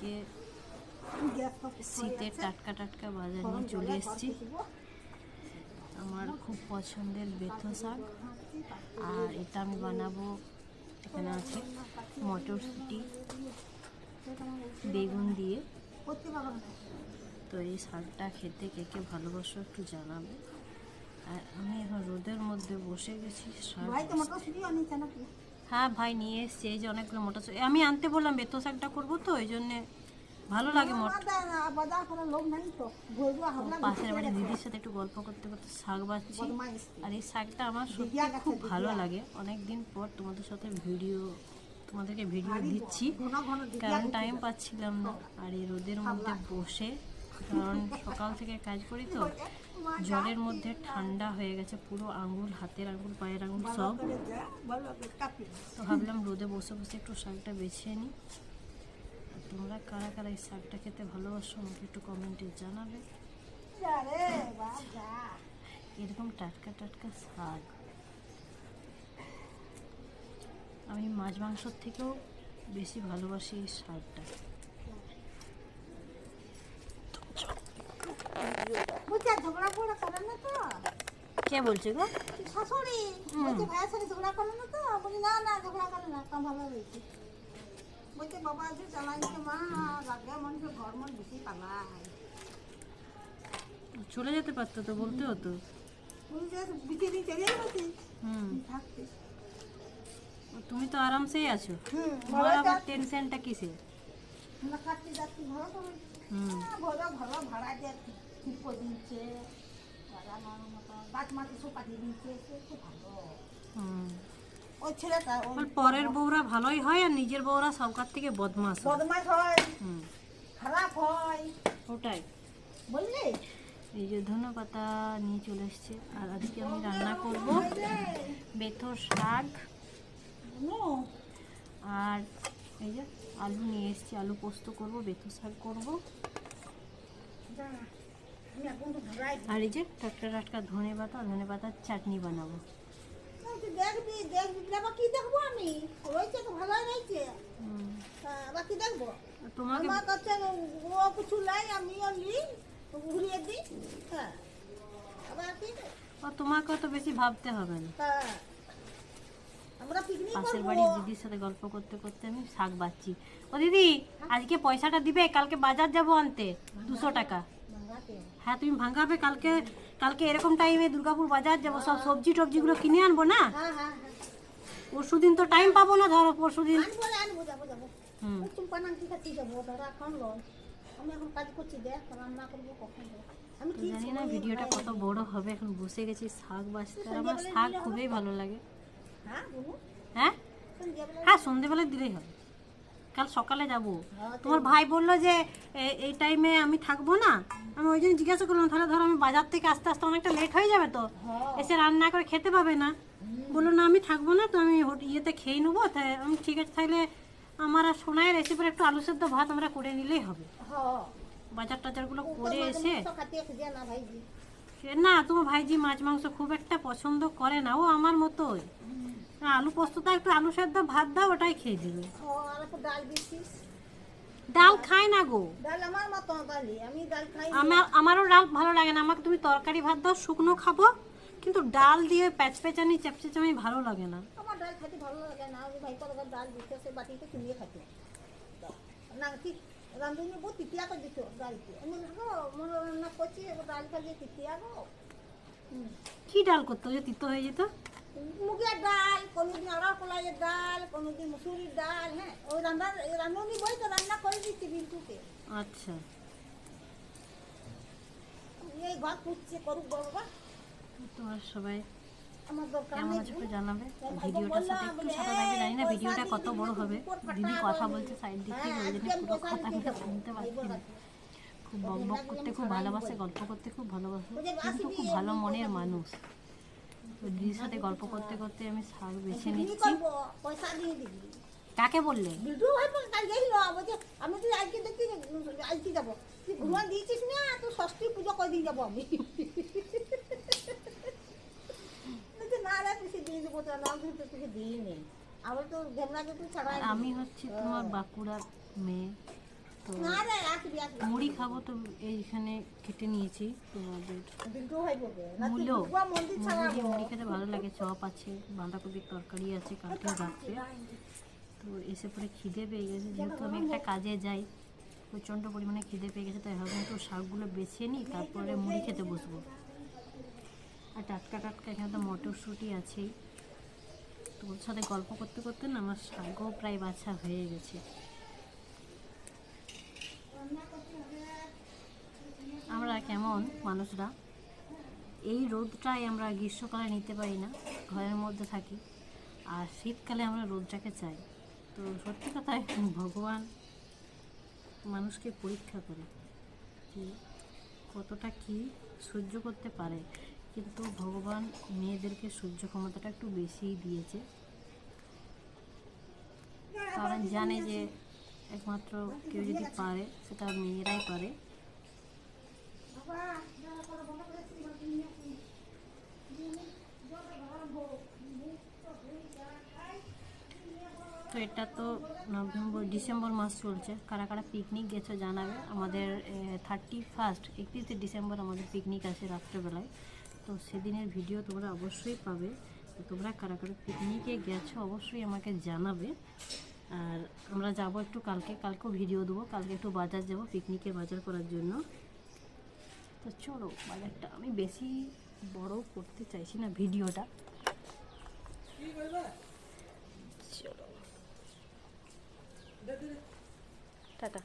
আজকে শীতের টাটকা টাটকা বাজার নিয়ে চলে এসেছি। আমার খুব পছন্দের বেথো শাক, আর এটা আমি বানাবো। এখানে আছে মটরশুঁটি, বেগুন দিয়ে। তো এই শাকটা খেতে কে কে ভালোবাসো একটু জানাবে। আর আমি এখন রোদের মধ্যে বসে গেছি শাক। হ্যাঁ ভাই নিয়ে এসছে, এই যে অনেকগুলো মটরশুঁটি আমি আনতে বললাম, বেথো শাকটা করবো তো ওই জন্যে ভালো লাগে। পাশের বাড়ি দিদির সাথে একটু গল্প করতে করতে শাক বাচ্ছি। আর এই শাকটা আমার সত্যি খুব ভালো লাগে। অনেক দিন পর তোমাদেরকে ভিডিও দিচ্ছি, কারণ টাইম পাচ্ছিলাম না। আর এই রোদের মধ্যে বসে, কারণ সকাল থেকে কাজ করি তো জলের মধ্যে ঠান্ডা হয়ে গেছে পুরো আঙুল, হাতের আঙুল, পায়ের আঙুল সব। তো ভাবলাম রোদে বসে বসে একটু শাকটা বেছে নিই। তোমরা কারা কারা এই শাকটা খেতে ভালোবাসো আমাকে একটু কমেন্টে জানাবে। এরকম টাটকা টাটকা শাক আমি মাছ মাংসর থেকেও বেশি ভালোবাসি এই শাকটা। কে বলছে গো? শাশুড়ি বলছে ভাইয়ের সাথে ঝগড়া করো না তো? বলি না না ঝগড়া করে না, কাম ভালো হয়েছে। বলছে বাবা যে চালাইছে মা, লাগে মানুষের ঘর মন বেশি পালায়। চলে যেতে পারতো তো, বলতে হতো। তুমি তো আরামসেই আছো, তোমার আবার টেনশনটা কিসে? ভাড়া দিয়ে ঠিক করে দিচ্ছে, গাছ মাটি সব পাঠিয়ে দিচ্ছে, ভালো। ওই ছেলেটা পরের বউরা ভালোই হয়, আর নিজের বউরা সবকার থেকে বদমাশ হয়, খারাপ হয়। ওটাই বললি। এই যে ধনেপাতা নিয়ে চলে এসছে। আর আজকে আমি রান্না করব বেথো শাক, আর এই যে আলু নিয়ে এসছি, আলু পোস্ত করব, বেথো শাক করব। আর এই যে টাটকা টাটকা ধনেপাতার চাটনি বানাবো। দেখবি দেখবি কি দেখবো আমি? রয়েছে তো ভালোই রয়েছে, বাকি দেখবো। তোমাকে আমার কাছে ও কিছু নাই, আমিও নি ঘুরিয়ে দিই। হ্যাঁ, আবার কি তোমাকে তো বেশি ভাবতে হবে না। আমরা পিকনিক করব। পাশের বাড়ির দিদির সাথে গল্প করতে করতে আমি শাক বাচ্ছি। ও দিদি, আজকে পয়সাটা দিবে, কালকে বাজার যাব আনতে 200 টাকা। হ্যাঁ তুমি ভাঙাবে কালকে। কালকে এরকম টাইমে দুর্গাপুর বাজার যাবো, সব সবজি টবজিগুলো কিনে আনবো না। পরশু দিন তো টাইম পাবো না, ধরো পরশু দিন। জানি না ভিডিওটা কত বড় হবে। এখন বসে গেছি শাক বাছতে, আর আমার শাক খুবই ভালো লাগে। হ্যাঁ হ্যাঁ, সন্ধ্যেবেলা দিলেই হবে। কাল সকালে যাব। তোমার ভাই বললো যে এই টাইমে আমি থাকবো না, আমি ওই জন্য জিজ্ঞাসা করলাম তাহলে ধরো আমি বাজার থেকে আস্তে আস্তে অনেকটা লেট হয়ে যাবে, তো এসে রান্না করে খেতে পাবে না। বললো না আমি থাকবো না, তো আমি ইয়েতে খেয়ে নেবো। তাই আমি ঠিক আছে, তাহলে আমার আর সোনাইয়ের এসে পরে একটু আলু সেদ্ধ ভাত আমরা করে নিলেই হবে। বাজার টাজারগুলো করে এসে। না, তোমার ভাইজি মাছ মাংস খুব একটা পছন্দ করে না, ও আমার মতোই। আলু পোস্তটা একটু আলু সেদ্ধ ভাত দাও, ওটাই খেয়ে দিবে। ডাল খাই না গো। আমারও ডাল ভালো লাগে না। আমাকে তুমি তরকারি ভাত দাও, শুকনো খাবো, কিন্তু ডাল দিয়ে প্যাচপ্যাচানি চ্যাপচ্যাচানি ভালো লাগে না। আমার ডাল খেতে ভালো লাগে না। আমি ভাই কত ডাল দিতে সে বাটিতে চুলিয়ে খাতে না, ঠিক রাঁধুনি বহুত তিতিয়া করে দিত ডালকে। আমি মনে রান্না করছি, ডাল খাইয়ে তিতিয়া গো। কি ডাল করতো যে তিতো হয়ে যেত? মুগের ডাল, কোনোদিন আড়া কলাইয়ের ডাল, কোনোদিন মুসুরির ডাল। হ্যাঁ, ওই রান্নানি বই তো রান্না করে দিচ্ছি বিলটুকে। আচ্ছা, এই ঘর পুষছে করুক বাবা। তোমার সবাই আমার দরকার কেমন আছে একটু জানাবে। ভিডিওটার সাথে একটু সাথে থাকবে, জানি না ভিডিওটা কত বড় হবে। দিদি কথা বলছে সাইড দিকে, ওই জন্য পুরো কথাগুলো শুনতে পাচ্ছি না। খুব বকবক করতে খুব ভালোবাসে, গল্প করতে খুব ভালোবাসে, কিন্তু খুব ভালো মনের মানুষ। দিদির সাথে গল্প করতে করতে আমি শাক বেছে নিচ্ছি। কাকে বললে? আমি তো আজকে দেখি আজকে যাবো, তুই ঘুমান দিয়েছিস না, তো ষষ্ঠী পুজো করে দিয়ে যাবো আমি। না রে তুই দিয়ে দেবো, তোকে দিয়ে নেই। আবার তো ঘেমনাকে তুই ছাড়াই। আমি হচ্ছি তোমার বাঁকুড়ার মেয়ে, তো না রে আসবি আসবি মুড়ি খাবো, তো এইখানে কেটে নিয়েছি তোমাদের বিন্দু ভাই বলবে না তুই মূলো। দুর্গা মন্দির মুড়ি ছাড়াবো দিয়ে মুড়ি খেতে ভালো লাগে, চপ আছে, বাঁধাকপির তরকারি আছে কালকে রাত্রে। তো এসে পরে খিদে পেয়ে গেছে, যেহেতু আমি একটা কাজে যাই, প্রচণ্ড পরিমাণে খিদে পেয়ে গেছে, তাই ভাবলাম একটু শাকগুলো বেছে নিই, তারপরে মুড়ি খেতে বসবো। আর টাটকা টাটকা এখানে তো মটরশুঁটি আছেই। তো ওর সাথে গল্প করতে করতে না আমার শাকও প্রায় বাছা হয়ে গেছে। আমরা কেমন মানুষরা, এই রোদটাই আমরা গ্রীষ্মকালে নিতে পারি না, ঘরের মধ্যে থাকি, আর শীতকালে আমরা রোদটাকে চাই। তো সত্যি কথায় ভগবান মানুষকে পরীক্ষা করে যে কতটা কি সহ্য করতে পারে, কিন্তু ভগবান মেয়েদেরকে সহ্য ক্ষমতাটা একটু বেশিই দিয়েছে, কারণ জানে যে একমাত্র কেউ যদি পারে সেটা মেয়েরাই পারে। তো এটা তো ডিসেম্বর মাস চলছে, কারা কারা পিকনিক গেছো জানাবে। আমাদের 31 ডিসেম্বর আমাদের পিকনিক আছে রাত্রেবেলায়, তো সেদিনের ভিডিও তোমরা অবশ্যই পাবে। তো তোমরা কারা কারা পিকনিকে গেছো অবশ্যই আমাকে জানাবে। আর আমরা যাব একটু কালকেও ভিডিও দেবো, কালকে একটু বাজার যাব, পিকনিকের বাজার করার জন্য। তো চলো বাজারটা আমি বেশি বড় করতে চাইছি না ভিডিওটা। চলো টাটা।